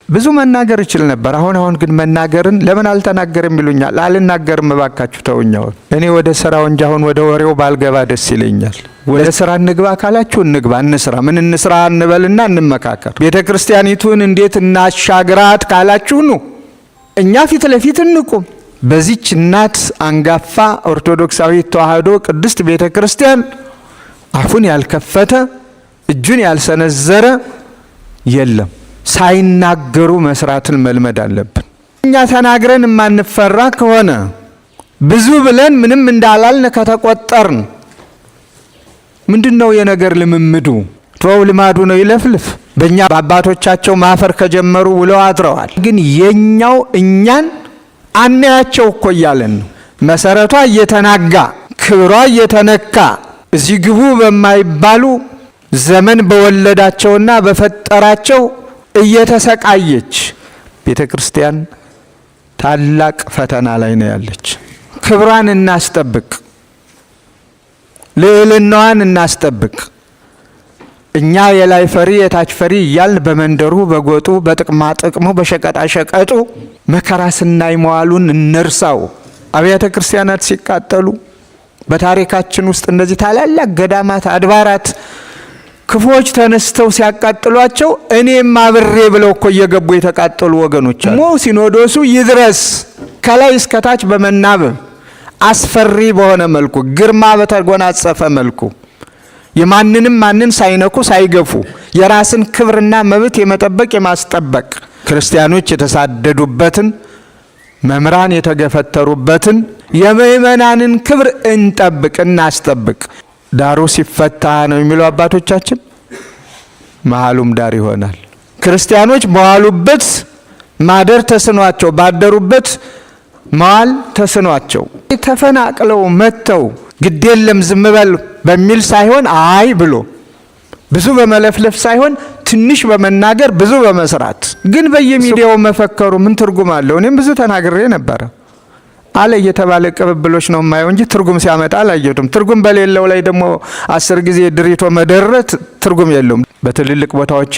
ብዙ መናገር ይችል ነበር። አሁን ግን መናገርን ለምን አልተናገርም ይሉኛል። አልናገርም እባካችሁ ተውኛው። እኔ ወደ ስራው እንጂ አሁን ወደ ወሬው ባልገባ ደስ ይለኛል። ወደ ስራ እንግባ ካላችሁ እንግባ፣ እንስራ። ምን እንስራ እንበልና እንመካከር። ቤተክርስቲያኒቱን እንዴት እናሻግራት ካላችሁ ነው እኛ ፊት ለፊት እንቁም። በዚች እናት አንጋፋ ኦርቶዶክሳዊ ተዋህዶ ቅድስት ቤተክርስቲያን አፉን ያልከፈተ እጁን ያልሰነዘረ የለም። ሳይናገሩ መስራትን መልመድ አለብን። እኛ ተናግረን የማንፈራ ከሆነ ብዙ ብለን ምንም እንዳላልን ከተቆጠርን ምንድነው የነገር ልምምዱ? ተው ልማዱ ነው ይለፍልፍ። በእኛ በአባቶቻቸው ማፈር ከጀመሩ ውለው አድረዋል። ግን የኛው እኛን አናያቸው እኮ እያለን ነው። መሰረቷ እየተናጋ ክብሯ እየተነካ እዚህ ግቡ በማይባሉ ዘመን በወለዳቸውና በፈጠራቸው እየተሰቃየች ቤተክርስቲያን ታላቅ ፈተና ላይ ነው ያለች። ክብሯን እናስጠብቅ፣ ልዕልናዋን እናስጠብቅ። እኛ የላይ ፈሪ የታች ፈሪ እያልን በመንደሩ በጎጡ በጥቅማ ጥቅሙ በሸቀጣ ሸቀጡ መከራ ስናይ መዋሉን እንርሳው። አብያተ ክርስቲያናት ሲቃጠሉ በታሪካችን ውስጥ እንደዚህ ታላላቅ ገዳማት አድባራት ክፎች ተነስተው ሲያቃጥሏቸው እኔም አብሬ ብለው እኮ እየገቡ የተቃጠሉ ወገኖች አሉ። ሲኖዶሱ ይድረስ ከላይ እስከ ታች በመናበብ አስፈሪ በሆነ መልኩ ግርማ በተጎናጸፈ መልኩ የማንንም ማንን ሳይነኩ ሳይገፉ የራስን ክብርና መብት የመጠበቅ የማስጠበቅ ክርስቲያኖች የተሳደዱበትን መምራን የተገፈተሩበትን የምእመናንን ክብር እንጠብቅ እናስጠብቅ። ዳሩ ሲፈታ ነው የሚሉ አባቶቻችን መሃሉም ዳር ይሆናል። ክርስቲያኖች በዋሉበት ማደር ተስኗቸው ባደሩበት መዋል ተስኗቸው ተፈናቅለው መተው ግዴለም ዝም በል በሚል ሳይሆን አይ ብሎ ብዙ በመለፍለፍ ሳይሆን ትንሽ በመናገር ብዙ በመስራት ግን በየሚዲያው መፈከሩ ምን ትርጉም አለው? እኔም ብዙ ተናግሬ ነበር። አለ እየተባለ ቅብብሎች ነው የማየው እንጂ ትርጉም ሲያመጣ አላየሁትም። ትርጉም በሌለው ላይ ደግሞ 10 ጊዜ ድሪቶ መደረት ትርጉም የለውም። በትልልቅ ቦታዎች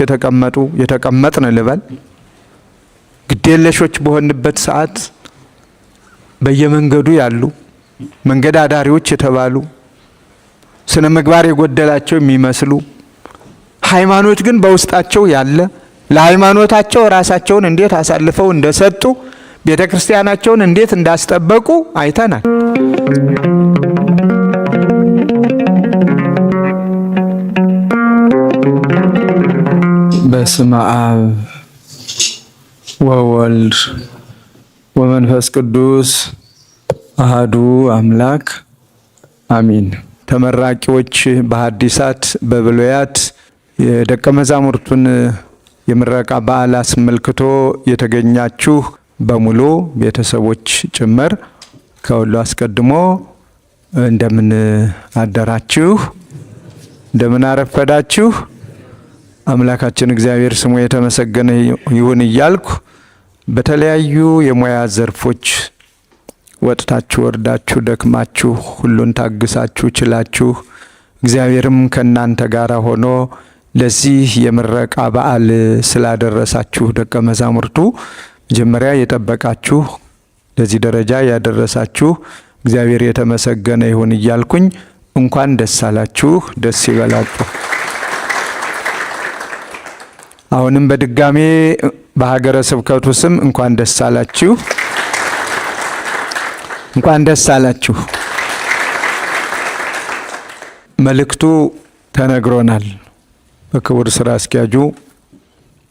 የተቀመጥን ልበል ግዴለሾች በሆንበት ሰዓት በየመንገዱ ያሉ መንገድ አዳሪዎች የተባሉ ስነ ምግባር የጎደላቸው የሚመስሉ ሃይማኖት ግን በውስጣቸው ያለ ለሃይማኖታቸው ራሳቸውን እንዴት አሳልፈው እንደሰጡ ቤተክርስቲያናቸውን እንዴት እንዳስጠበቁ አይተናል። በስመ አብ ወወልድ ወመንፈስ ቅዱስ አሐዱ አምላክ አሚን። ተመራቂዎች በሐዲሳት በብሉያት የደቀ መዛሙርቱን የምረቃ በዓል አስመልክቶ የተገኛችሁ በሙሉ ቤተሰቦች ጭምር ከሁሉ አስቀድሞ እንደምን አደራችሁ፣ እንደምን አረፈዳችሁ። አምላካችን እግዚአብሔር ስሙ የተመሰገነ ይሁን እያልኩ በተለያዩ የሙያ ዘርፎች ወጥታችሁ ወርዳችሁ ደክማችሁ ሁሉን ታግሳችሁ ችላችሁ እግዚአብሔርም ከናንተ ጋር ሆኖ ለዚህ የምረቃ በዓል ስላደረሳችሁ ደቀ መዛሙርቱ መጀመሪያ የጠበቃችሁ ለዚህ ደረጃ ያደረሳችሁ እግዚአብሔር የተመሰገነ ይሁን እያልኩኝ እንኳን ደስ አላችሁ፣ ደስ ይበላችሁ። አሁንም በድጋሜ በሀገረ ስብከቱ ስም እንኳን ደስ አላችሁ፣ እንኳን ደስ አላችሁ። መልእክቱ ተነግሮናል። በክቡር ስራ አስኪያጁ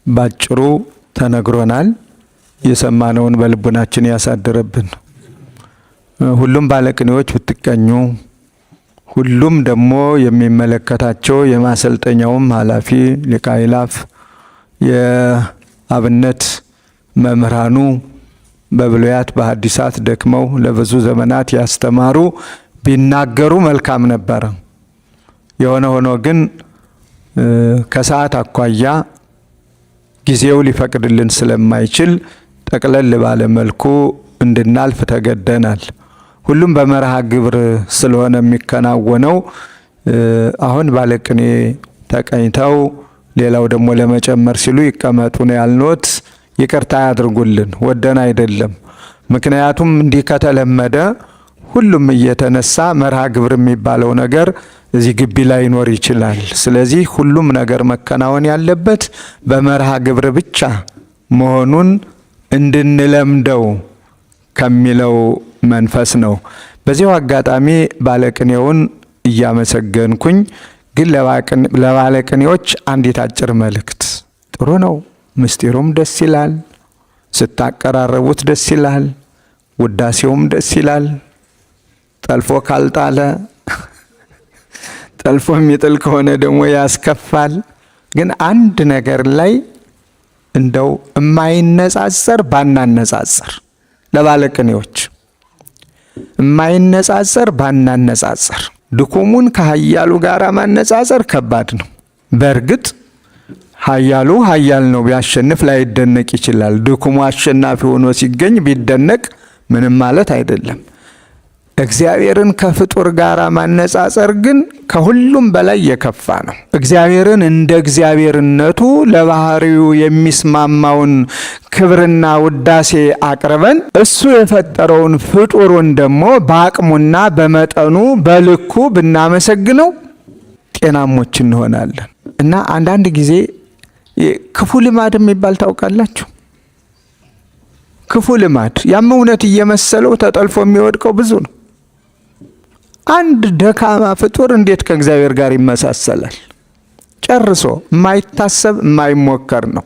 ባጭሩ ተነግሮናል። የሰማነውን በልቡናችን ያሳደረብን። ሁሉም ባለቅኔዎች ብትቀኙ፣ ሁሉም ደግሞ የሚመለከታቸው የማሰልጠኛውም ኃላፊ ሊቀ አእላፍ የአብነት መምህራኑ በብሉያት በሐዲሳት ደክመው ለብዙ ዘመናት ያስተማሩ ቢናገሩ መልካም ነበረ። የሆነ ሆኖ ግን ከሰዓት አኳያ ጊዜው ሊፈቅድልን ስለማይችል ጠቅለል ባለ መልኩ እንድናልፍ ተገደናል። ሁሉም በመርሃ ግብር ስለሆነ የሚከናወነው አሁን ባለቅኔ ተቀኝተው ሌላው ደግሞ ለመጨመር ሲሉ ይቀመጡ ነው ያልኖት። ይቅርታ ያድርጉልን፣ ወደን አይደለም። ምክንያቱም እንዲህ ከተለመደ ሁሉም እየተነሳ መርሃ ግብር የሚባለው ነገር እዚህ ግቢ ላይ ይኖር ይችላል። ስለዚህ ሁሉም ነገር መከናወን ያለበት በመርሃ ግብር ብቻ መሆኑን እንድንለምደው ከሚለው መንፈስ ነው። በዚያው አጋጣሚ ባለቅኔውን እያመሰገንኩኝ ግን ለባለቅኔዎች አንዲት አጭር መልእክት፣ ጥሩ ነው፣ ምስጢሩም ደስ ይላል፣ ስታቀራረቡት ደስ ይላል፣ ውዳሴውም ደስ ይላል። ጠልፎ ካልጣለ ጠልፎ የሚጥል ከሆነ ደግሞ ያስከፋል። ግን አንድ ነገር ላይ እንደው የማይነጻጸር ባናነጻጸር፣ ለባለቅኔዎች የማይነጻጸር ባናነጻጸር። ድኩሙን ከኃያሉ ጋር ማነጻጸር ከባድ ነው። በእርግጥ ኃያሉ ኃያል ነው፣ ቢያሸንፍ ላይደነቅ ይችላል። ድኩሙ አሸናፊ ሆኖ ሲገኝ ቢደነቅ ምንም ማለት አይደለም። እግዚአብሔርን ከፍጡር ጋር ማነጻጸር ግን ከሁሉም በላይ የከፋ ነው። እግዚአብሔርን እንደ እግዚአብሔርነቱ ለባህሪው የሚስማማውን ክብርና ውዳሴ አቅርበን እሱ የፈጠረውን ፍጡሩን ደግሞ በአቅሙና በመጠኑ በልኩ ብናመሰግነው ጤናሞች እንሆናለን። እና አንዳንድ ጊዜ ክፉ ልማድ የሚባል ታውቃላችሁ? ክፉ ልማድ ያም እውነት እየመሰለው ተጠልፎ የሚወድቀው ብዙ ነው። አንድ ደካማ ፍጡር እንዴት ከእግዚአብሔር ጋር ይመሳሰላል? ጨርሶ የማይታሰብ የማይሞከር ነው።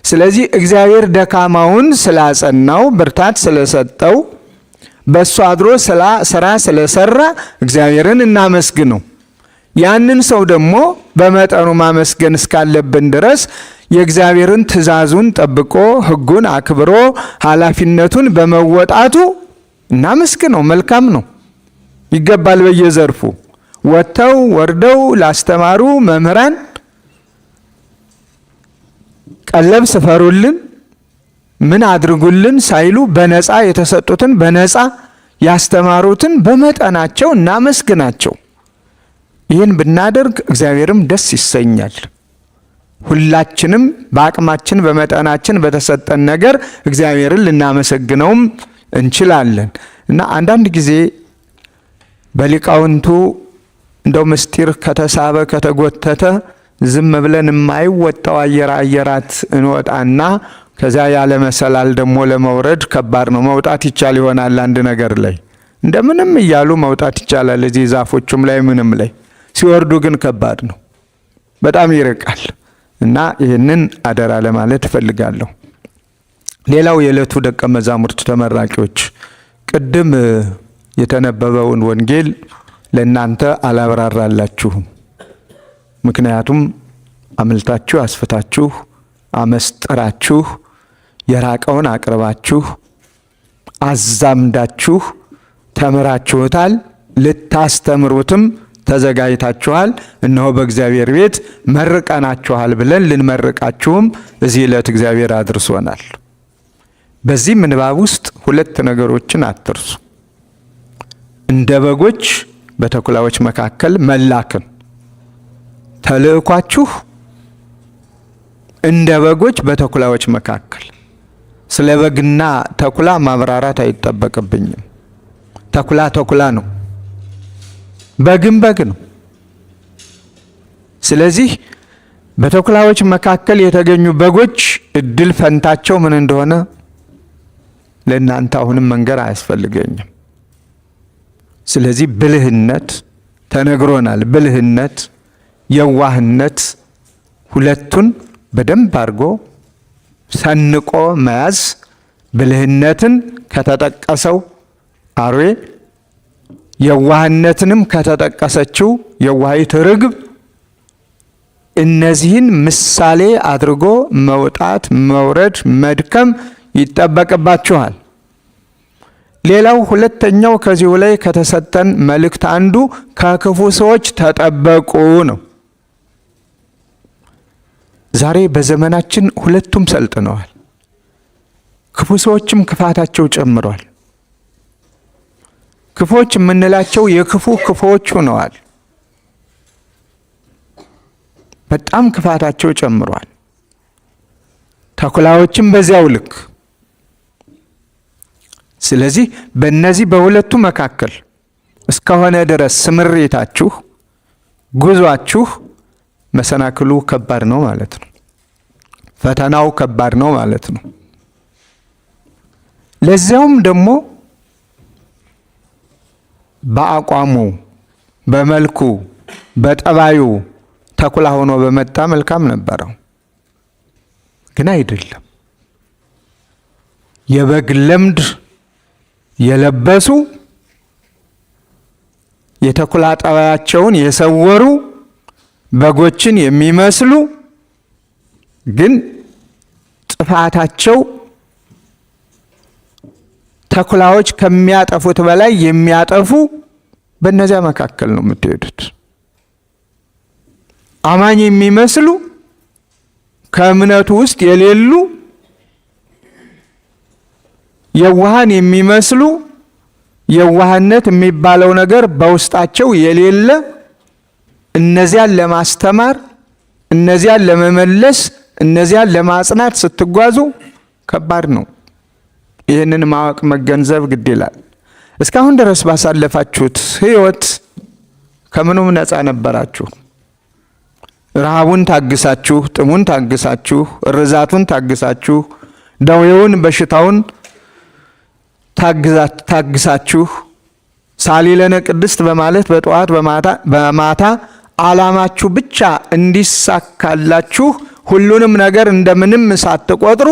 ስለዚህ እግዚአብሔር ደካማውን ስላጸናው፣ ብርታት ስለሰጠው፣ በእሱ አድሮ ስራ ስለሰራ እግዚአብሔርን እናመስግነው። ያንን ሰው ደግሞ በመጠኑ ማመስገን እስካለብን ድረስ የእግዚአብሔርን ትእዛዙን ጠብቆ ሕጉን አክብሮ ኃላፊነቱን በመወጣቱ እናመስግነው። መልካም ነው፣ ይገባል። በየዘርፉ ወጥተው ወርደው ላስተማሩ መምህራን ቀለብ ስፈሩልን፣ ምን አድርጉልን ሳይሉ በነፃ የተሰጡትን በነፃ ያስተማሩትን በመጠናቸው እናመስግናቸው። ይህን ብናደርግ እግዚአብሔርም ደስ ይሰኛል። ሁላችንም በአቅማችን በመጠናችን በተሰጠን ነገር እግዚአብሔርን ልናመሰግነውም እንችላለን። እና አንዳንድ ጊዜ በሊቃውንቱ እንደው ምስጢር ከተሳበ ከተጎተተ ዝም ብለን የማይወጣው አየራት እንወጣና ከዚያ ያለ መሰላል ደግሞ ለመውረድ ከባድ ነው። መውጣት ይቻል ይሆናል አንድ ነገር ላይ እንደምንም እያሉ መውጣት ይቻላል። እዚህ ዛፎቹም ላይ ምንም ላይ ሲወርዱ ግን ከባድ ነው፣ በጣም ይርቃል። እና ይህንን አደራ ለማለት እፈልጋለሁ። ሌላው የዕለቱ ደቀ መዛሙርት ተመራቂዎች፣ ቅድም የተነበበውን ወንጌል ለእናንተ አላብራራላችሁም። ምክንያቱም አምልታችሁ አስፍታችሁ አመስጥራችሁ የራቀውን አቅርባችሁ አዛምዳችሁ ተምራችሁታል፣ ልታስተምሩትም ተዘጋጅታችኋል። እነሆ በእግዚአብሔር ቤት መርቀናችኋል ብለን ልንመርቃችሁም እዚህ ዕለት እግዚአብሔር አድርሶናል። በዚህ ምንባብ ውስጥ ሁለት ነገሮችን አትርሱ። እንደ በጎች በተኩላዎች መካከል መላክን ተልእኳችሁ እንደ በጎች በተኩላዎች መካከል። ስለ በግና ተኩላ ማብራራት አይጠበቅብኝም። ተኩላ ተኩላ ነው፣ በግም በግ ነው። ስለዚህ በተኩላዎች መካከል የተገኙ በጎች እድል ፈንታቸው ምን እንደሆነ ለእናንተ አሁንም መንገር አያስፈልገኝም። ስለዚህ ብልህነት ተነግሮናል። ብልህነት፣ የዋህነት ሁለቱን በደንብ አድርጎ ሰንቆ መያዝ። ብልህነትን ከተጠቀሰው አርዌ፣ የዋህነትንም ከተጠቀሰችው የዋሂት ርግብ፣ እነዚህን ምሳሌ አድርጎ መውጣት መውረድ መድከም ይጠበቅባችኋል። ሌላው ሁለተኛው ከዚሁ ላይ ከተሰጠን መልእክት አንዱ ከክፉ ሰዎች ተጠበቁ ነው። ዛሬ በዘመናችን ሁለቱም ሰልጥነዋል። ክፉ ሰዎችም ክፋታቸው ጨምሯል። ክፉዎች የምንላቸው የክፉ ክፉዎች ሆነዋል። በጣም ክፋታቸው ጨምሯል። ተኩላዎችም በዚያው ልክ። ስለዚህ በእነዚህ በሁለቱ መካከል እስከሆነ ድረስ ስምሪታችሁ፣ ጉዟችሁ መሰናክሉ ከባድ ነው ማለት ነው። ፈተናው ከባድ ነው ማለት ነው። ለዚያውም ደግሞ በአቋሙ፣ በመልኩ፣ በጠባዩ ተኩላ ሆኖ በመጣ መልካም ነበረው፣ ግን አይደለም። የበግ ለምድ የለበሱ የተኩላ ጠባያቸውን የሰወሩ በጎችን የሚመስሉ ግን ጥፋታቸው ተኩላዎች ከሚያጠፉት በላይ የሚያጠፉ በእነዚያ መካከል ነው የምትሄዱት። አማኝ የሚመስሉ ከእምነቱ ውስጥ የሌሉ፣ የዋሃን የሚመስሉ የዋህነት የሚባለው ነገር በውስጣቸው የሌለ፣ እነዚያን ለማስተማር፣ እነዚያን ለመመለስ፣ እነዚያን ለማጽናት ስትጓዙ ከባድ ነው። ይህንን ማወቅ መገንዘብ ግድ ይላል። እስካሁን ድረስ ባሳለፋችሁት ሕይወት ከምኑም ነፃ ነበራችሁ። ረሃቡን ታግሳችሁ፣ ጥሙን ታግሳችሁ፣ ርዛቱን ታግሳችሁ፣ ደዌውን በሽታውን ታግሳችሁ፣ ሳሊለነ ቅድስት በማለት በጠዋት በማታ ዓላማችሁ ብቻ እንዲሳካላችሁ ሁሉንም ነገር እንደምንም ሳትቆጥሩ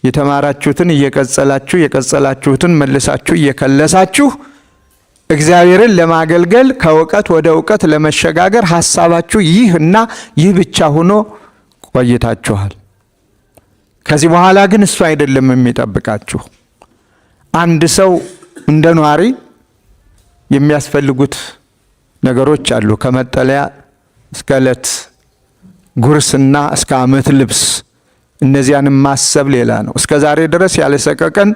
የተማራችሁትን እየቀጸላችሁ የቀጸላችሁትን መልሳችሁ እየከለሳችሁ እግዚአብሔርን ለማገልገል ከእውቀት ወደ እውቀት ለመሸጋገር ሐሳባችሁ ይህ እና ይህ ብቻ ሆኖ ቆይታችኋል። ከዚህ በኋላ ግን እሱ አይደለም የሚጠብቃችሁ። አንድ ሰው እንደ ኗሪ የሚያስፈልጉት ነገሮች አሉ። ከመጠለያ እስከ ዕለት ጉርስና እስከ ዓመት ልብስ፣ እነዚያንም ማሰብ ሌላ ነው። እስከ ዛሬ ድረስ ያለ ሰቀቀን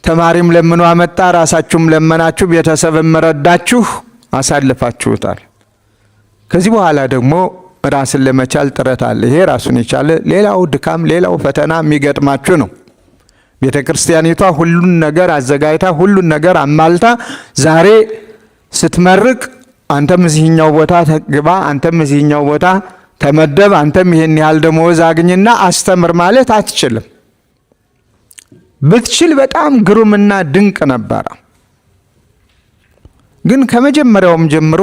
ተማሪም ለምኖ አመጣ፣ ራሳችሁም ለመናችሁ፣ ቤተሰብም ረዳችሁ አሳልፋችሁታል። ከዚህ በኋላ ደግሞ ራስን ለመቻል ጥረት አለ። ይሄ ራሱን የቻለ ሌላው ድካም፣ ሌላው ፈተና የሚገጥማችሁ ነው። ቤተ ክርስቲያኒቷ ሁሉን ነገር አዘጋጅታ ሁሉን ነገር አማልታ ዛሬ ስትመርቅ አንተም እዚህኛው ቦታ ግባ፣ አንተም እዚህኛው ቦታ ተመደብ፣ አንተም ይሄን ያህል ደመወዝ አግኝና አስተምር ማለት አትችልም። ብትችል በጣም ግሩምና ድንቅ ነበረ። ግን ከመጀመሪያውም ጀምሮ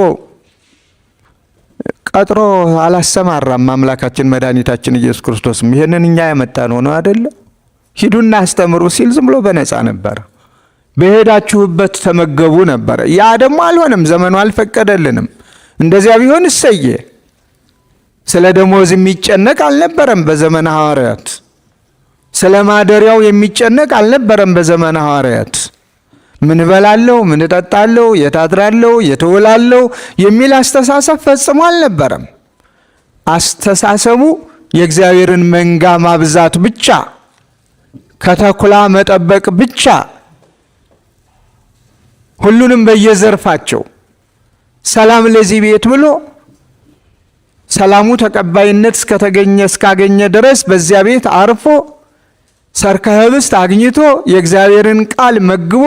ቀጥሮ አላሰማራም አምላካችን መድኃኒታችን ኢየሱስ ክርስቶስም። ይሄንን እኛ ያመጣነው ነው አይደለ? ሂዱና አስተምሩ ሲል ዝም ብሎ በነፃ ነበረ። በሄዳችሁበት ተመገቡ ነበረ። ያ ደግሞ አልሆነም፣ ዘመኑ አልፈቀደልንም። እንደዚያ ቢሆን እሰየ። ስለ ደሞዝ የሚጨነቅ አልነበረም በዘመነ ሐዋርያት። ስለ ማደሪያው የሚጨነቅ አልነበረም በዘመነ ሐዋርያት። ምን እበላለሁ፣ ምን እጠጣለሁ፣ የት አድራለሁ፣ የት እውላለሁ የሚል አስተሳሰብ ፈጽሞ አልነበረም። አስተሳሰቡ የእግዚአብሔርን መንጋ ማብዛት ብቻ፣ ከተኩላ መጠበቅ ብቻ፣ ሁሉንም በየዘርፋቸው ሰላም ለዚህ ቤት ብሎ ሰላሙ ተቀባይነት እስካገኘ ድረስ በዚያ ቤት አርፎ ሠርከ ኅብስት አግኝቶ የእግዚአብሔርን ቃል መግቦ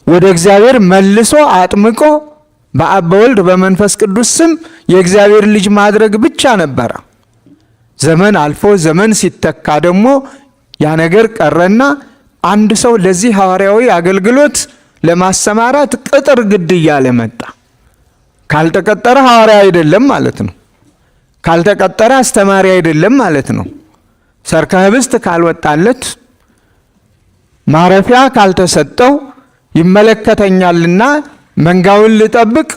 ወደ እግዚአብሔር መልሶ አጥምቆ በአብ በወልድ በመንፈስ ቅዱስ ስም የእግዚአብሔር ልጅ ማድረግ ብቻ ነበረ። ዘመን አልፎ ዘመን ሲተካ ደግሞ ያ ነገር ቀረና አንድ ሰው ለዚህ ሐዋርያዊ አገልግሎት ለማሰማራት ቅጥር ግድ እያለ መጣ። ካልተቀጠረ ሐዋርያ አይደለም ማለት ነው። ካልተቀጠረ አስተማሪ አይደለም ማለት ነው። ሠርከ ኅብስት ካልወጣለት፣ ማረፊያ ካልተሰጠው፣ ይመለከተኛልና መንጋውን ልጠብቅ፣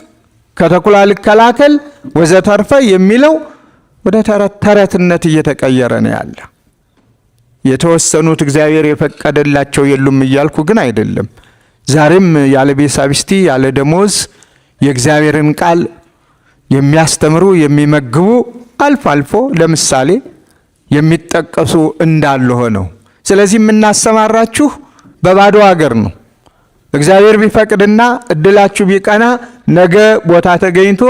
ከተኩላ ልከላከል ወዘተርፈ የሚለው ወደ ተረትነት እየተቀየረ ነው ያለ። የተወሰኑት እግዚአብሔር የፈቀደላቸው የሉም እያልኩ ግን አይደለም። ዛሬም ያለ ቤሳቢስቲ ያለ ደሞዝ የእግዚአብሔርን ቃል የሚያስተምሩ የሚመግቡ አልፎ አልፎ ለምሳሌ የሚጠቀሱ እንዳለ ሆነው፣ ስለዚህ የምናሰማራችሁ በባዶ ሀገር ነው። እግዚአብሔር ቢፈቅድና እድላችሁ ቢቀና ነገ ቦታ ተገኝቶ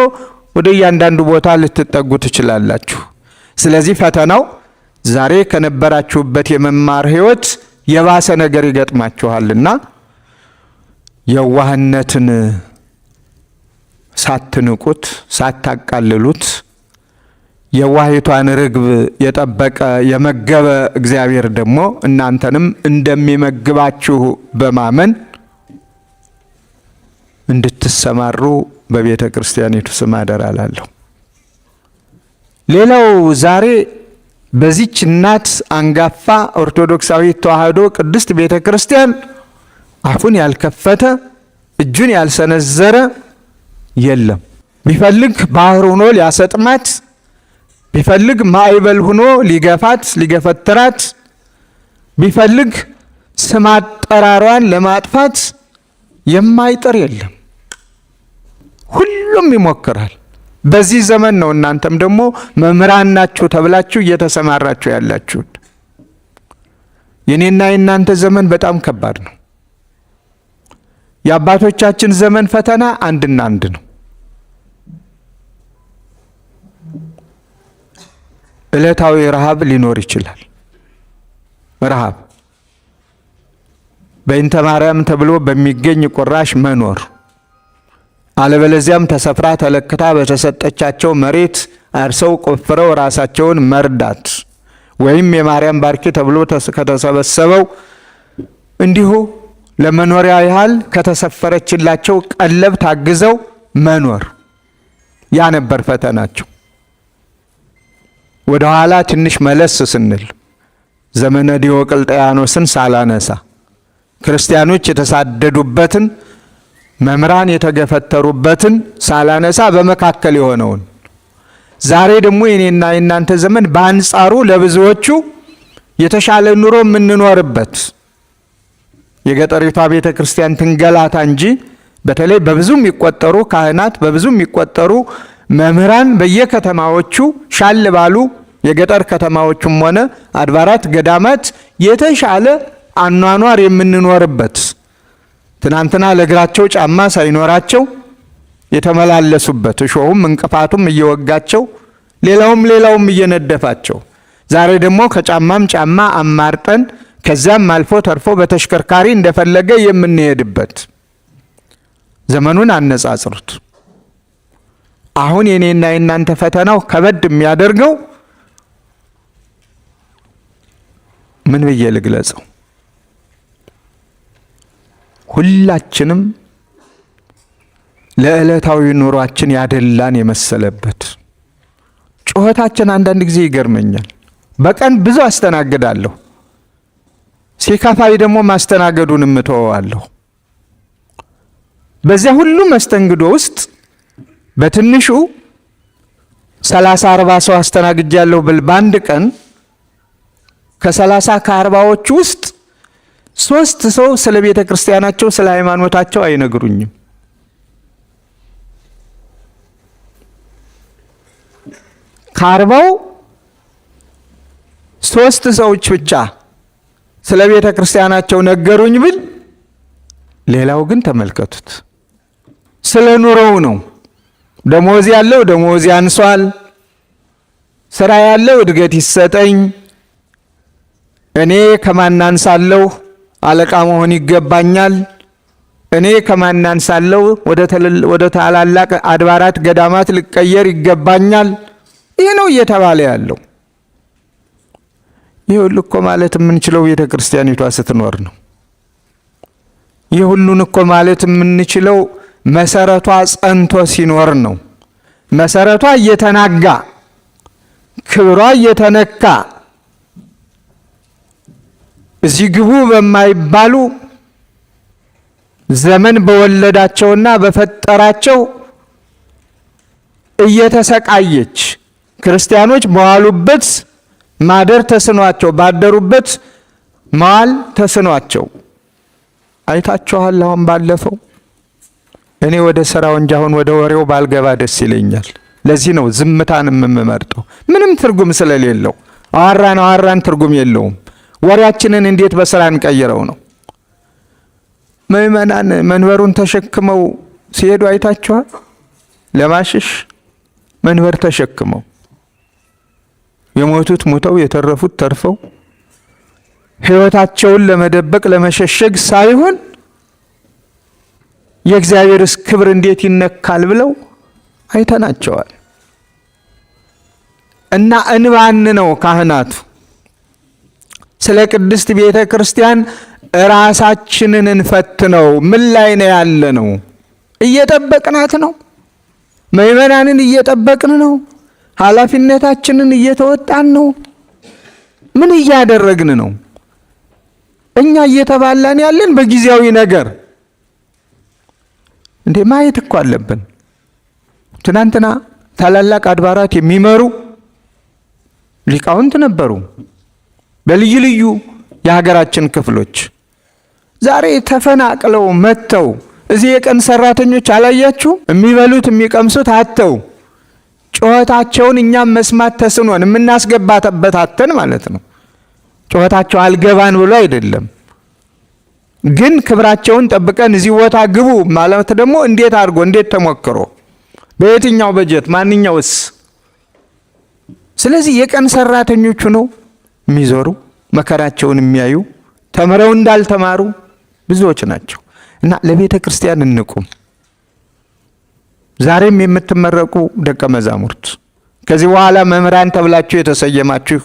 ወደ እያንዳንዱ ቦታ ልትጠጉ ትችላላችሁ። ስለዚህ ፈተናው ዛሬ ከነበራችሁበት የመማር ሕይወት የባሰ ነገር ይገጥማችኋልና የዋህነትን ሳትንቁት ሳታቃልሉት የዋሂቷን ርግብ የጠበቀ የመገበ እግዚአብሔር ደግሞ እናንተንም እንደሚመግባችሁ በማመን እንድትሰማሩ በቤተ ክርስቲያኒቱ ስም አደራ እላለሁ። ሌላው ዛሬ በዚች እናት አንጋፋ ኦርቶዶክሳዊት ተዋሕዶ ቅድስት ቤተ ክርስቲያን አፉን ያልከፈተ እጁን ያልሰነዘረ የለም። ቢፈልግ ባህር ሆኖ ሊያሰጥማት፣ ቢፈልግ ማዕበል ሆኖ ሊገፋት ሊገፈትራት፣ ቢፈልግ ስም አጠራሯን ለማጥፋት የማይጥር የለም። ሁሉም ይሞክራል። በዚህ ዘመን ነው እናንተም ደግሞ መምህራን ናችሁ ተብላችሁ እየተሰማራችሁ ያላችሁት። የኔና የእናንተ ዘመን በጣም ከባድ ነው። የአባቶቻችን ዘመን ፈተና አንድና አንድ ነው። ዕለታዊ ረሃብ ሊኖር ይችላል። ረሃብ በእንተ ማርያም ተብሎ በሚገኝ ቁራሽ መኖር፣ አለበለዚያም ተሰፍራ ተለክታ በተሰጠቻቸው መሬት አርሰው ቆፍረው ራሳቸውን መርዳት፣ ወይም የማርያም ባርኪ ተብሎ ከተሰበሰበው እንዲሁ ለመኖሪያ ያህል ከተሰፈረችላቸው ቀለብ ታግዘው መኖር፣ ያ ነበር ፈተናቸው። ወደ ኋላ ትንሽ መለስ ስንል ዘመነ ዲዮቅልጥያኖስን ሳላነሳ ክርስቲያኖች የተሳደዱበትን መምህራን የተገፈተሩበትን ሳላነሳ በመካከል የሆነውን ዛሬ ደግሞ የኔና የእናንተ ዘመን በአንጻሩ ለብዙዎቹ የተሻለ ኑሮ የምንኖርበት የገጠሪቷ ቤተ ክርስቲያን ትንገላታ እንጂ በተለይ በብዙ የሚቆጠሩ ካህናት በብዙ የሚቆጠሩ መምህራን በየከተማዎቹ ሻል ባሉ የገጠር ከተማዎቹም ሆነ አድባራት ገዳማት የተሻለ አኗኗር የምንኖርበት ትናንትና ለእግራቸው ጫማ ሳይኖራቸው የተመላለሱበት እሾሁም እንቅፋቱም እየወጋቸው ሌላውም እየነደፋቸው ዛሬ ደግሞ ከጫማም ጫማ አማርጠን ከዛም አልፎ ተርፎ በተሽከርካሪ እንደፈለገ የምንሄድበት ዘመኑን አነጻጽሩት። አሁን የኔና የእናንተ ፈተናው ከበድ የሚያደርገው ምን ብዬ ልግለጸው? ሁላችንም ለዕለታዊ ኑሯችን ያደላን የመሰለበት ጩኸታችን አንዳንድ ጊዜ ይገርመኛል። በቀን ብዙ አስተናግዳለሁ፣ ሲከፋይ ደግሞ ማስተናገዱን እምተወዋለሁ። በዚያ ሁሉ መስተንግዶ ውስጥ በትንሹ 30-40 ሰው አስተናግጃለሁ ብል በአንድ ቀን ከ30 ከ40ዎቹ ውስጥ 3 ሰው ስለ ቤተ ክርስቲያናቸው ስለ ሃይማኖታቸው አይነግሩኝም። ከ40ው 3 ሰዎች ብቻ ስለ ቤተ ክርስቲያናቸው ነገሩኝ ብል ሌላው ግን ተመልከቱት ስለ ኑሮው ነው። ደሞዝ ያለው ደሞዝ ያንሷል፣ ስራ ያለው እድገት ይሰጠኝ፣ እኔ ከማናንሳለሁ አለቃ መሆን ይገባኛል፣ እኔ ከማናንሳለሁ ወደ ታላላቅ አድባራት ገዳማት ልቀየር ይገባኛል። ይህ ነው እየተባለ ያለው። ይህ ሁሉ እኮ ማለት የምንችለው ቤተ ክርስቲያኒቷ ስትኖር ነው። ይህ ሁሉን እኮ ማለት የምንችለው መሰረቷ ጸንቶ ሲኖር ነው። መሰረቷ እየተናጋ ክብሯ እየተነካ እዚህ ግቡ በማይባሉ ዘመን በወለዳቸውና በፈጠራቸው እየተሰቃየች ክርስቲያኖች በዋሉበት ማደር ተስኗቸው ባደሩበት መዋል ተስኗቸው አይታችኋል። አሁን ባለፈው እኔ ወደ ስራው እንጂ አሁን ወደ ወሬው ባልገባ ደስ ይለኛል። ለዚህ ነው ዝምታን የምመርጠው፣ ምንም ትርጉም ስለሌለው። አዋራን ትርጉም የለውም። ወሬያችንን እንዴት በስራ እንቀይረው ነው። ምእመናን መንበሩን ተሸክመው ሲሄዱ አይታችኋል። ለማሽሽ መንበር ተሸክመው የሞቱት ሞተው የተረፉት ተርፈው ሕይወታቸውን ለመደበቅ ለመሸሸግ ሳይሆን የእግዚአብሔርስ ክብር እንዴት ይነካል ብለው አይተናቸዋል። እና እንባን ነው ካህናቱ ስለ ቅድስት ቤተ ክርስቲያን ራሳችንን እንፈትነው። ምን ላይ ነው ያለ ነው? እየጠበቅናት ነው? ምእመናንን እየጠበቅን ነው? ኃላፊነታችንን እየተወጣን ነው? ምን እያደረግን ነው? እኛ እየተባላን ያለን በጊዜያዊ ነገር እንዴ ማየት እኮ አለብን። ትናንትና ታላላቅ አድባራት የሚመሩ ሊቃውንት ነበሩ በልዩ ልዩ የሀገራችን ክፍሎች። ዛሬ ተፈናቅለው መጥተው እዚህ የቀን ሰራተኞች አላያችሁ? የሚበሉት የሚቀምሱት አጥተው ጩኸታቸውን እኛም መስማት ተስኖን የምናስገባበት አጥተን ማለት ነው። ጩኸታቸው አልገባን ብሎ አይደለም፣ ግን ክብራቸውን ጠብቀን እዚህ ቦታ ግቡ ማለት ደግሞ እንዴት አድርጎ እንዴት ተሞክሮ በየትኛው በጀት ማንኛውስ? ስለዚህ የቀን ሰራተኞቹ ነው የሚዞሩ መከራቸውን የሚያዩ ተምረው እንዳልተማሩ ብዙዎች ናቸው። እና ለቤተ ክርስቲያን እንቁም። ዛሬም የምትመረቁ ደቀ መዛሙርት፣ ከዚህ በኋላ መምህራን ተብላችሁ የተሰየማችሁ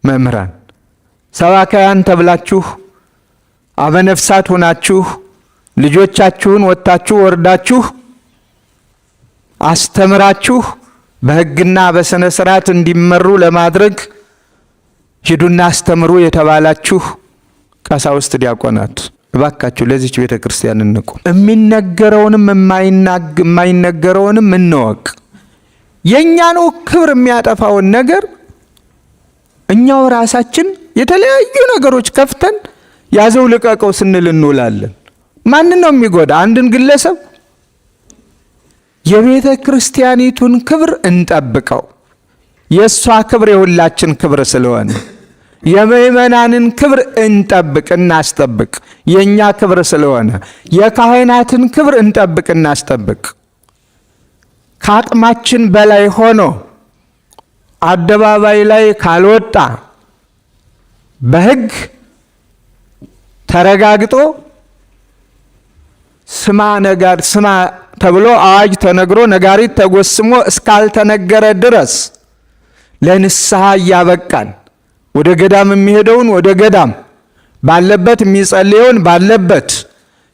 መምህራን፣ ሰባካያን ተብላችሁ አበነፍሳት ሆናችሁ ልጆቻችሁን ወጥታችሁ ወርዳችሁ አስተምራችሁ በሕግና በሥነ ሥርዓት እንዲመሩ ለማድረግ ሂዱና አስተምሩ የተባላችሁ ቀሳውስት፣ ዲያቆናት እባካችሁ ለዚች ቤተ ክርስቲያን እንቁ። የሚነገረውንም የማይነገረውንም እንወቅ። የእኛኑ ክብር የሚያጠፋውን ነገር እኛው ራሳችን የተለያዩ ነገሮች ከፍተን ያዘው ልቀቀው ስንል እንውላለን። ማንን ነው የሚጎዳ? አንድን ግለሰብ። የቤተ ክርስቲያኒቱን ክብር እንጠብቀው። የእሷ ክብር የሁላችን ክብር ስለሆነ የምእመናንን ክብር እንጠብቅ እናስጠብቅ። የእኛ ክብር ስለሆነ የካህናትን ክብር እንጠብቅ እናስጠብቅ። ከአቅማችን በላይ ሆኖ አደባባይ ላይ ካልወጣ በሕግ ተረጋግጦ ስማ ተብሎ አዋጅ ተነግሮ ነጋሪት ተጎስሞ እስካልተነገረ ድረስ ለንስሐ እያበቃን ወደ ገዳም የሚሄደውን ወደ ገዳም ባለበት የሚጸልየውን ባለበት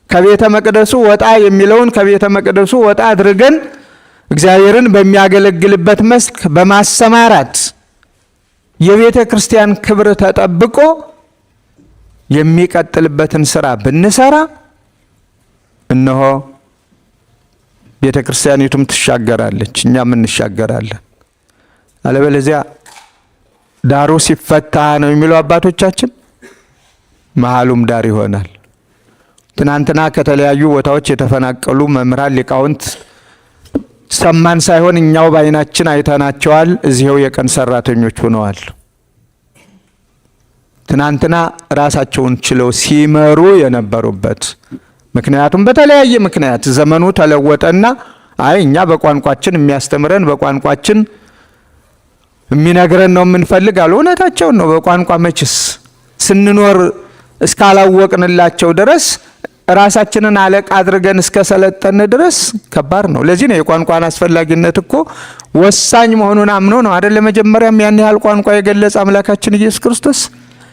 ከቤተ መቅደሱ ወጣ የሚለውን ከቤተ መቅደሱ ወጣ አድርገን እግዚአብሔርን በሚያገለግልበት መስክ በማሰማራት የቤተ ክርስቲያን ክብር ተጠብቆ የሚቀጥልበትን ስራ ብንሰራ እነሆ ቤተ ክርስቲያኒቱም ትሻገራለች፣ እኛም እንሻገራለን። አለበለዚያ ዳሩ ሲፈታ ነው የሚሉ አባቶቻችን፣ መሃሉም ዳር ይሆናል። ትናንትና ከተለያዩ ቦታዎች የተፈናቀሉ መምህራን ሊቃውንት ሰማን ሳይሆን እኛው ባይናችን አይተናቸዋል። እዚህው የቀን ሰራተኞች ሆነዋል። ትናንትና ራሳቸውን ችለው ሲመሩ የነበሩበት ምክንያቱም በተለያየ ምክንያት ዘመኑ ተለወጠና አይ እኛ በቋንቋችን የሚያስተምረን በቋንቋችን የሚነግረን ነው የምንፈልግ አሉ። እውነታቸውን ነው። በቋንቋ መችስ ስንኖር እስካላወቅንላቸው ድረስ ራሳችንን አለቃ አድርገን እስከሰለጠን ድረስ ከባድ ነው። ለዚህ ነው የቋንቋን አስፈላጊነት እኮ ወሳኝ መሆኑን አምኖ ነው አይደል መጀመሪያም ያን ያህል ቋንቋ የገለጸ አምላካችን ኢየሱስ ክርስቶስ።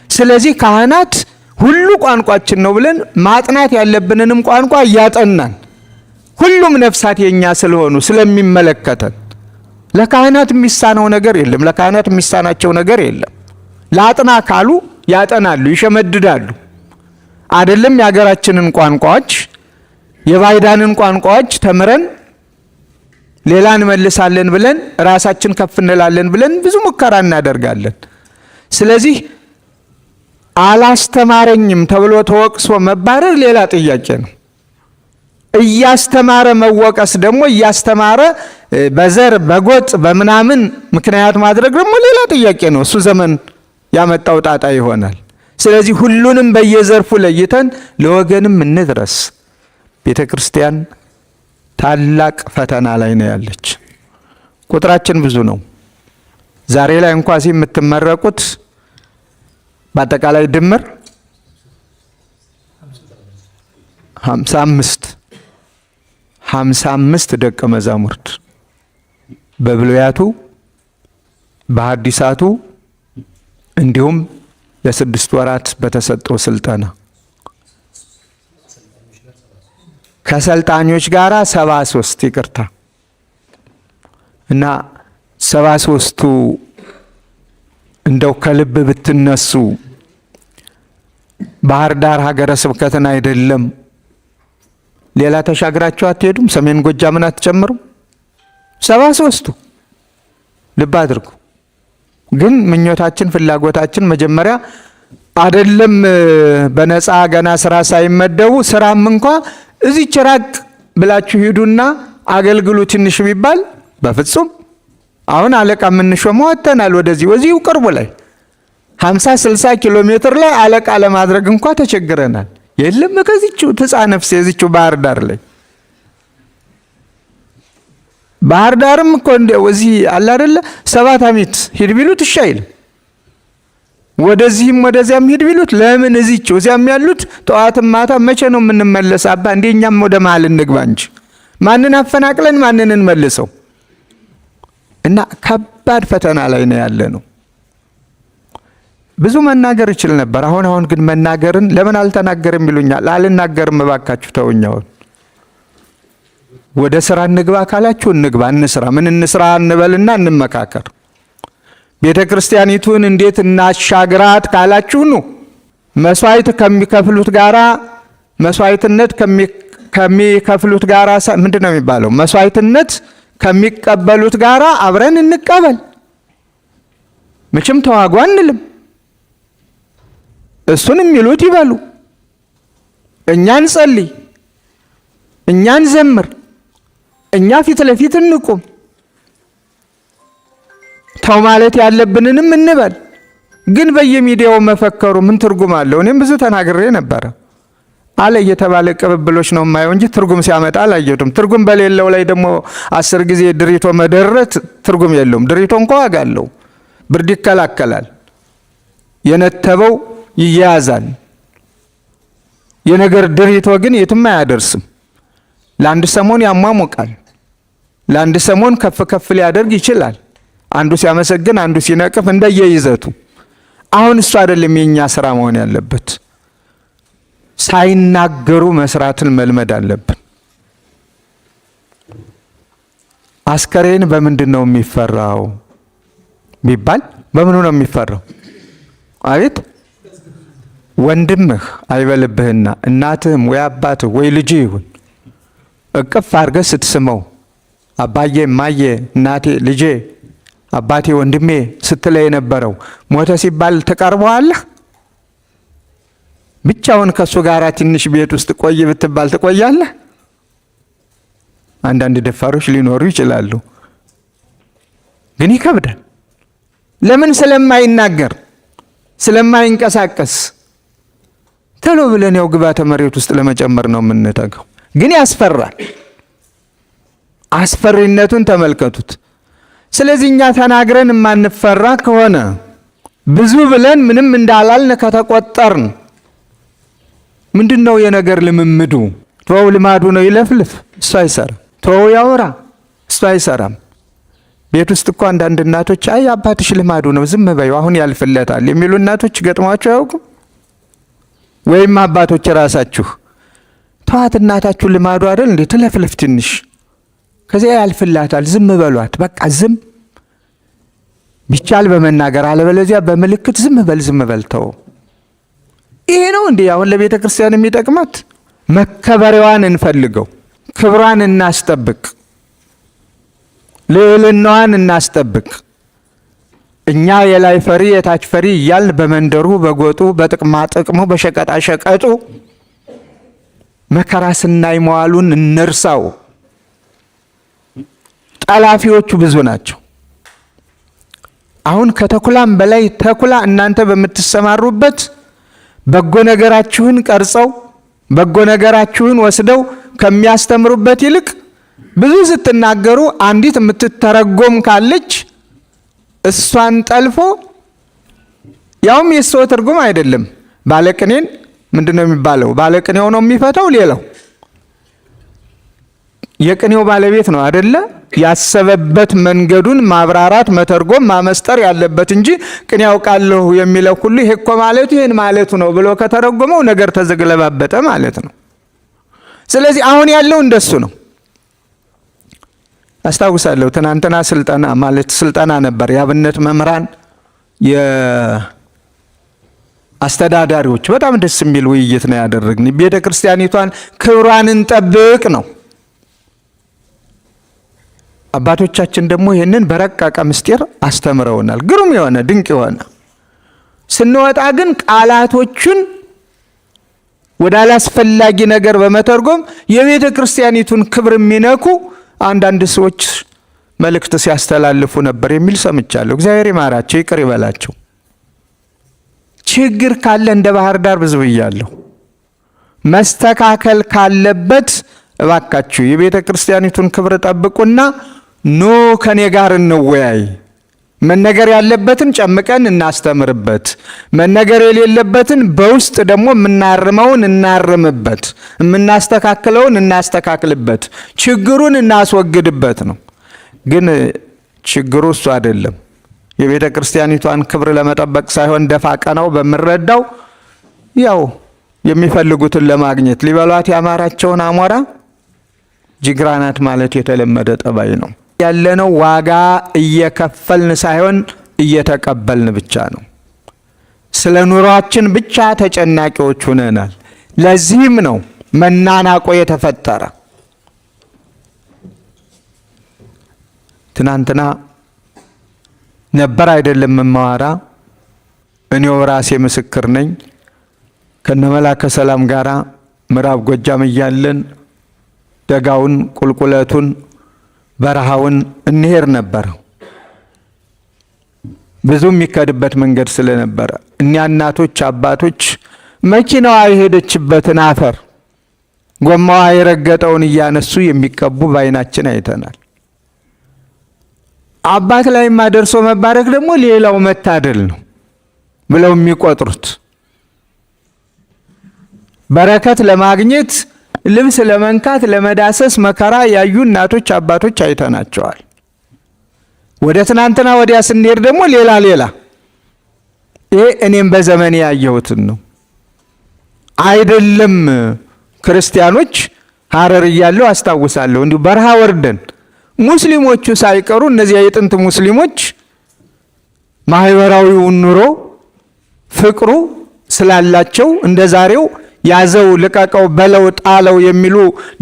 ስለዚህ ካህናት ሁሉ ቋንቋችን ነው ብለን ማጥናት ያለብንንም ቋንቋ እያጠናን ሁሉም ነፍሳት የኛ ስለሆኑ ስለሚመለከተን ለካህናት የሚሳነው ነገር የለም። ለካህናት የሚሳናቸው ነገር የለም። ላጥና ካሉ ያጠናሉ፣ ይሸመድዳሉ። አይደለም የሀገራችንን ቋንቋዎች የባይዳንን ቋንቋዎች ተምረን ሌላ እንመልሳለን ብለን ራሳችን ከፍ እንላለን ብለን ብዙ ሙከራ እናደርጋለን። ስለዚህ አላስተማረኝም ተብሎ ተወቅሶ መባረር ሌላ ጥያቄ ነው። እያስተማረ መወቀስ ደግሞ እያስተማረ በዘር በጎጥ በምናምን ምክንያት ማድረግ ደግሞ ሌላ ጥያቄ ነው። እሱ ዘመን ያመጣው ጣጣ ይሆናል። ስለዚህ ሁሉንም በየዘርፉ ለይተን ለወገንም እንድረስ። ቤተ ክርስቲያን ታላቅ ፈተና ላይ ነው ያለች። ቁጥራችን ብዙ ነው። ዛሬ ላይ እንኳን እዚህ የምትመረቁት በአጠቃላይ ድምር 55 ደቀ መዛሙርት በብሉያቱ በሐዲሳቱ እንዲሁም ለ6 ወራት በተሰጠው ስልጠና ከሰልጣኞች ጋራ 73 ይቅርታ እና 73ቱ እንደው ከልብ ብትነሱ ባህር ዳር ሀገረ ስብከትን አይደለም ሌላ ተሻግራችሁ አትሄዱም? ሰሜን ጎጃምን አትጨምሩም? 73ቱ ልብ አድርጉ። ግን ምኞታችን ፍላጎታችን መጀመሪያ አይደለም በነፃ ገና ስራ ሳይመደቡ ስራም እንኳ እዚህ ጭራቅ ብላችሁ ሂዱና አገልግሉ ትንሽ ቢባል በፍጹም አሁን አለቃ የምንሾመው ወጥተናል። ወዚሁ ቅርቡ ላይ 50-60 ኪሎ ሜትር ላይ አለቃ ለማድረግ እንኳ ተቸግረናል። የለም ከዚህው ተጻነፍስ የዚህው ባህር ዳር ላይ ባህር ዳርም እኮ እንደው እዚህ አለ አይደለ 7 አመት ሂድ ቢሉት ይሻይል ወደዚህም ወደዚያም ሂድ ቢሉት ለምን እዚህው እዚያም ያሉት ጠዋትም ማታ መቼ ነው የምንመለስ? አባ እንደኛም ወደ መሃል እንግባ እንጂ ማንን አፈናቅለን ማንን እንመልሰው? እና ከባድ ፈተና ላይ ነው ያለ ነው። ብዙ መናገር ይችል ነበር። አሁን ግን መናገርን ለምን አልተናገርም ይሉኛል። አልናገርም እባካችሁ ተውኛው። ወደ ስራ እንግባ ካላችሁ እንግባ፣ እንስራ። ምን እንስራ እንበልና እንመካከር። ቤተ ክርስቲያኒቱን እንዴት እናሻግራት ካላችሁ ነው መስዋዕት ከሚከፍሉት ጋራ መስዋዕትነት ከሚከፍሉት ጋራ ምንድነው የሚባለው? መስዋዕትነት ከሚቀበሉት ጋራ አብረን እንቀበል። መቼም ተዋጉ አንልም። እሱን የሚሉት ይበሉ። እኛ እንጸልይ፣ እኛ እንዘምር፣ እኛ ፊት ለፊት እንቁም። ተው ማለት ያለብንንም እንበል። ግን በየሚዲያው መፈከሩ ምን ትርጉም አለው? እኔም ብዙ ተናግሬ ነበረ። አለ እየተባለ ቅብብሎች ነው የማየው እንጂ ትርጉም ሲያመጣ አላየሁትም። ትርጉም በሌለው ላይ ደግሞ 10 ጊዜ ድሪቶ መደረት ትርጉም የለውም። ድሪቶ እንኳን ዋጋ አለው፣ ብርድ ይከላከላል፣ የነተበው ይያዛል። የነገር ድሪቶ ግን የትም አያደርስም። ለአንድ ሰሞን ያሟሙቃል፣ ለአንድ ሰሞን ከፍ ከፍ ሊያደርግ ይችላል። አንዱ ሲያመሰግን አንዱ ሲነቅፍ እንደየይዘቱ። አሁን እሱ አይደለም የኛ ስራ መሆን ያለበት። ሳይናገሩ መስራትን መልመድ አለብን። አስከሬን በምንድን ነው የሚፈራው ቢባል በምኑ ነው የሚፈራው? አቤት ወንድምህ አይበልብህና እናትህም ወይ አባትህ ወይ ልጅ ይሁን እቅፍ አድርገህ ስትስመው አባዬ ማየ እናቴ ልጄ አባቴ ወንድሜ ስትለው የነበረው ሞተ ሲባል ተቀርበዋለህ? ብቻውን ከሱ ጋር ትንሽ ቤት ውስጥ ቆይ ብትባል ትቆያለህ? አንዳንድ ደፋሮች ሊኖሩ ይችላሉ፣ ግን ይከብዳል። ለምን? ስለማይናገር ስለማይንቀሳቀስ። ተሎ ብለን ያው ግባተ መሬት ውስጥ ለመጨመር ነው የምንተገው። ግን ያስፈራል። አስፈሪነቱን ተመልከቱት። ስለዚህ እኛ ተናግረን የማንፈራ ከሆነ ብዙ ብለን ምንም እንዳላልን ከተቆጠርን ምንድነው የነገር ልምምዱ? ተወው ልማዱ ነው ይለፍልፍ፣ እሱ አይሰራም። ተወው ያወራ፣ እሱ አይሰራም። ቤት ውስጥ እኮ አንዳንድ እናቶች አይ አባትሽ ልማዱ ነው ዝም በይው አሁን ያልፍለታል የሚሉ እናቶች ገጥሟቸው አያውቁም? ወይም አባቶች ራሳችሁ ተዋት እናታችሁ ልማዱ አይደል እንዴ ትለፍልፍ ትንሽ ከዚያ ያልፍላታል ዝም በሏት፣ በቃ ዝም ቢቻል በመናገር አለበለዚያ በምልክት ዝም በል ተው። ይሄ ነው እንዴ አሁን ለቤተ ክርስቲያን የሚጠቅማት? መከበሪያዋን እንፈልገው፣ ክብሯን እናስጠብቅ፣ ልዕልናዋን እናስጠብቅ። እኛ የላይ ፈሪ የታች ፈሪ እያልን በመንደሩ በጎጡ በጥቅማ ጥቅሙ በሸቀጣ ሸቀጡ መከራ ስናይ መዋሉን እንርሳው። ጠላፊዎቹ ብዙ ናቸው። አሁን ከተኩላም በላይ ተኩላ እናንተ በምትሰማሩበት በጎ ነገራችሁን ቀርጸው በጎ ነገራችሁን ወስደው ከሚያስተምሩበት ይልቅ ብዙ ስትናገሩ አንዲት የምትተረጎም ካለች እሷን ጠልፎ ያውም የሰው ትርጉም አይደለም። ባለቅኔን ምንድነው የሚባለው? ባለቅኔው ነው የሚፈታው። ሌላው የቅኔው ባለቤት ነው አይደለ? ያሰበበት መንገዱን ማብራራት፣ መተርጎም፣ ማመስጠር ያለበት እንጂ ቅኔ ያውቃለሁ የሚለው ሁሉ ይሄ እኮ ማለቱ ይሄን ማለቱ ነው ብሎ ከተረጎመው ነገር ተዘግለባበጠ ማለት ነው። ስለዚህ አሁን ያለው እንደሱ ነው። አስታውሳለሁ ትናንትና ስልጠና ነበር። የአብነት መምህራን የአስተዳዳሪዎች በጣም ደስ የሚል ውይይት ነው ያደረግን። ቤተ ክርስቲያኒቷን ክብሯን እንጠብቅ ነው። አባቶቻችን ደግሞ ይህንን በረቀቀ ምስጢር አስተምረውናል። ግሩም የሆነ ድንቅ የሆነ ስንወጣ ግን ቃላቶቹን ወደ አላስፈላጊ ነገር በመተርጎም የቤተ ክርስቲያኒቱን ክብር የሚነኩ አንዳንድ ሰዎች መልእክት ሲያስተላልፉ ነበር የሚል ሰምቻለሁ። እግዚአብሔር ይማራቸው፣ ይቅር ይበላቸው። ችግር ካለ እንደ ባህር ዳር ብዙ ብያለሁ። መስተካከል ካለበት እባካችሁ የቤተ ክርስቲያኒቱን ክብር ጠብቁና ኖ ከኔ ጋር እንወያይ። መነገር ያለበትን ጨምቀን እናስተምርበት፣ መነገር የሌለበትን በውስጥ ደግሞ የምናርመውን እናርምበት፣ የምናስተካክለውን እናስተካክልበት፣ ችግሩን እናስወግድበት ነው። ግን ችግሩ እሱ አይደለም። የቤተ ክርስቲያኒቷን ክብር ለመጠበቅ ሳይሆን ደፋ ቀናው በምረዳው ያው የሚፈልጉትን ለማግኘት ሊበሏት ያማራቸውን አሞራ ጅግራናት ማለት የተለመደ ጠባይ ነው። ያለነው ዋጋ እየከፈልን ሳይሆን እየተቀበልን ብቻ ነው። ስለ ኑሯችን ብቻ ተጨናቂዎች ሆነናል። ለዚህም ነው መናናቆ የተፈጠረ። ትናንትና ነበር አይደለም ማዋራ፣ እኔው ራሴ ምስክር ነኝ። ከነመላከ ሰላም ጋራ ምዕራብ ጎጃም እያለን ደጋውን፣ ቁልቁለቱን፣ በረሃውን እንሄድ ነበር። ብዙ የሚከድበት መንገድ ስለነበረ እኛ እናቶች አባቶች መኪናዋ የሄደችበትን አፈር ጎማዋ የረገጠውን እያነሱ የሚቀቡ በዓይናችን አይተናል። አባት ላይ ማደርሶ መባረክ ደግሞ ሌላው መታደል ነው ብለው የሚቆጥሩት በረከት ለማግኘት ልብስ ለመንካት ለመዳሰስ መከራ ያዩ እናቶች አባቶች አይተናቸዋል። ወደ ትናንትና ወዲያ ስንሄድ ደግሞ ሌላ ይሄ እኔም በዘመኔ ያየሁትን ነው። አይደለም ክርስቲያኖች ሐረር እያለሁ አስታውሳለሁ። እንዲሁ በረሃ ወርደን ሙስሊሞቹ ሳይቀሩ እነዚያ የጥንት ሙስሊሞች ማህበራዊውን ኑሮ ፍቅሩ ስላላቸው እንደ ዛሬው ያዘው ልቀቀው በለው ጣለው የሚሉ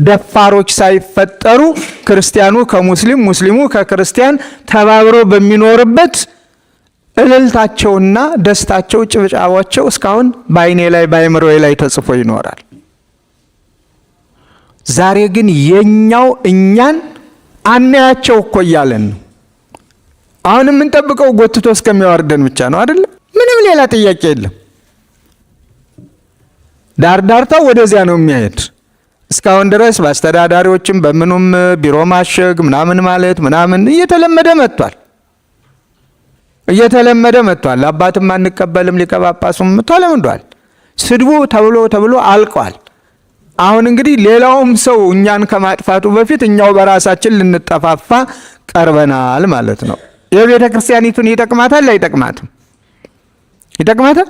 ደፋሮች ሳይፈጠሩ ክርስቲያኑ ከሙስሊም ሙስሊሙ ከክርስቲያን ተባብሮ በሚኖርበት እልልታቸውና ደስታቸው ጭብጫባቸው እስካሁን በዓይኔ ላይ በአእምሮዬ ላይ ተጽፎ ይኖራል። ዛሬ ግን የኛው እኛን አናያቸው እኮ እያለን ነው። አሁን የምንጠብቀው ጎትቶ እስከሚያወርደን ብቻ ነው አይደል? ምንም ሌላ ጥያቄ የለም። ዳርዳርታው ወደዚያ ነው የሚያሄድ። እስካሁን ድረስ በአስተዳዳሪዎችም በምኑም ቢሮ ማሸግ ምናምን ማለት ምናምን እየተለመደ መጥቷል። አባትም አንቀበልም ሊቀ ጳጳሱም ተለምዷል። ስድቡ ተብሎ አልቋል። አሁን እንግዲህ ሌላውም ሰው እኛን ከማጥፋቱ በፊት እኛው በራሳችን ልንጠፋፋ ቀርበናል ማለት ነው። የቤተ ክርስቲያኒቱን ይጠቅማታል አይጠቅማትም? ይጠቅማታል።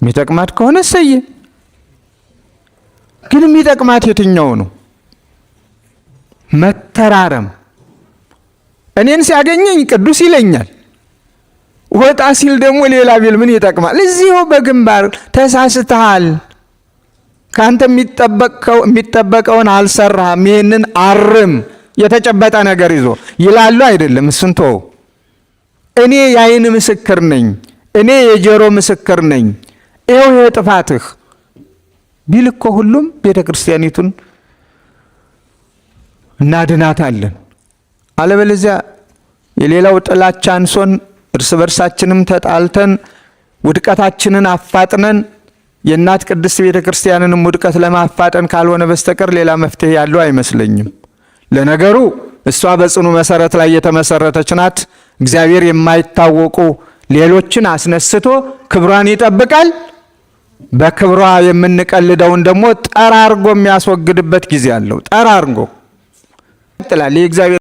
የሚጠቅማት ከሆነ እሰየ። ግን የሚጠቅማት የትኛው ነው? መተራረም። እኔን ሲያገኘኝ ቅዱስ ይለኛል፣ ወጣ ሲል ደግሞ ሌላ ቢል ምን ይጠቅማል? እዚሁ በግንባር ተሳስተሃል፣ ካንተ የሚጠበቀውን አልሰራህም፣ ይሄንን አርም፣ የተጨበጠ ነገር ይዞ ይላሉ አይደለም? እሱን ተወው። እኔ የዓይን ምስክር ነኝ፣ እኔ የጆሮ ምስክር ነኝ፣ ይኸው የጥፋትህ ቢል እኮ ሁሉም ቤተ ክርስቲያኒቱን እናድናታለን። አለበለዚያ የሌላው ጥላቻ አንሶን እርስ በርሳችንም ተጣልተን ውድቀታችንን አፋጥነን የእናት ቅድስት ቤተ ክርስቲያንንም ውድቀት ለማፋጠን ካልሆነ በስተቀር ሌላ መፍትሄ ያለው አይመስለኝም። ለነገሩ እሷ በጽኑ መሰረት ላይ የተመሰረተች ናት። እግዚአብሔር የማይታወቁ ሌሎችን አስነስቶ ክብሯን ይጠብቃል። በክብሯ የምንቀልደውን ደግሞ ጠራርጎ የሚያስወግድበት ጊዜ አለው። ጠራርጎ ይጥላል። የእግዚአብሔር